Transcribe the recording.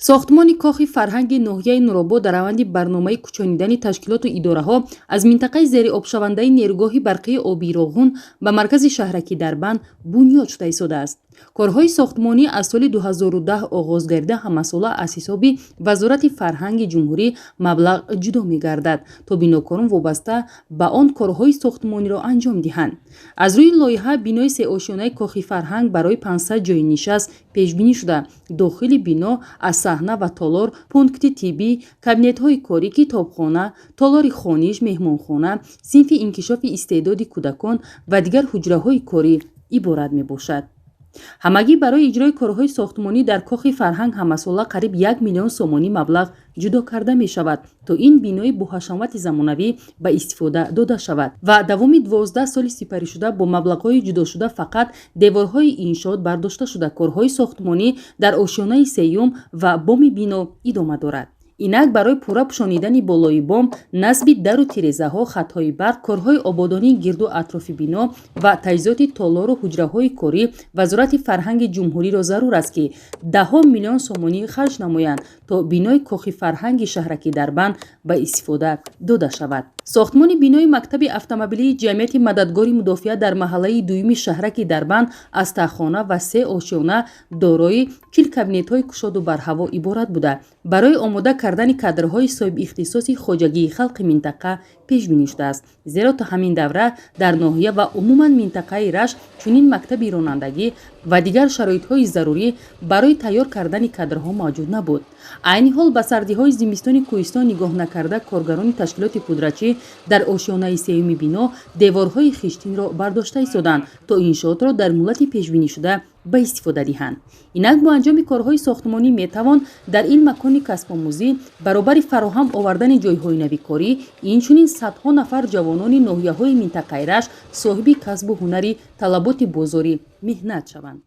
сохтмони кохи фарҳанги ноҳияи нуробод дар раванди барномаи кӯчонидани ташкилоту идораҳо аз минтақаи зериобшавандаи нерӯгоҳи барқии оби Роғун ба маркази шаҳраки Дарбанд бунёд шуда истодааст. корҳои сохтмонӣ аз соли 2010 оғоз гардида ҳамасола аз ҳисоби вазорати фарҳанги ҷумҳурӣ маблағ ҷудо мегардад, то бинокорон вобаста ба он корҳои сохтмониро анҷом диҳанд. аз рӯи лоиҳа бинои сеошёнаи кохи фарҳанг барои 500 ҷойи нишаст пешбинӣ шуда. дохили бино аз саҳна ва толор, пункти тиббӣ, кабинетҳои корӣ, китобхона, толори хониш, меҳмонхона, синфи инкишофи истеъдоди кӯдакон ва дигар ҳуҷраҳои корӣ иборат мебошад. ҳамагӣ барои иҷрои корҳои сохтмонӣ дар кохи фарҳанг ҳамасола қариб 1 миллион сомонӣ маблағ ҷудо карда мешавад, то ин бинои боҳашамати замонавӣ ба истифода дода шавад ва давоми 12 соли сипаришуда бо маблағҳои ҷудошуда фақат деворҳои иншоот бардошта шуда корҳои сохтмонӣ дар ошёнаи сеюм ва боми бино идома дорад. инак барои пурра пӯшонидани болои бом, насби дару тирезаҳо, хатҳои барқ, корҳои ободонии гирду атрофи бино ва таҷҳизоти толору ҳуҷраҳои корӣ вазорати фарҳанги ҷумҳуриро зарур аст ки 10 миллион сомонӣ харҷ намоянд, то бинои кохи фарҳанги шаҳраки Дарбанд ба истифода дода шавад. сохтмони бинои мактаби автомобилии ҷамъияти мададгори мудофиа дар маҳаллаи дуюми шаҳраки Дарбанд аз таххона ва 3 ошёна дорои килкабинетҳои кушоду барҳаво иборат буда, барои омода кардани кадрҳои соҳибихтисоси хоҷагии халқи минтақа пешбинӣ шудааст. зеро то ҳамин давра дар ноҳия ва умуман минтақаи Рашт чунин мактаби ронандагӣ ва дигар шароитҳои зарурӣ барои тайёр кардани кадрҳо мавҷуд набуд. айни ҳол ба сардиҳои зимистони кӯҳистон нигоҳ накарда коргарони ташкилоти пудрачӣ дар ошёнаи сеюми бино деворҳои хиштинро бардошта истоданд, то иншоотро дар муҳлати пешбинишуда ба истифода диҳанд. инак бо анҷоми корҳои сохтмонӣ метавон дар ин макони касбомӯзӣ баробари фароҳам овардани ҷойҳои навикорӣ инчунин садҳо нафар ҷавонони ноҳияҳои минтақаи Рашт соҳиби касбу ҳунари талаботи бозорӣ меҳнат шаванд.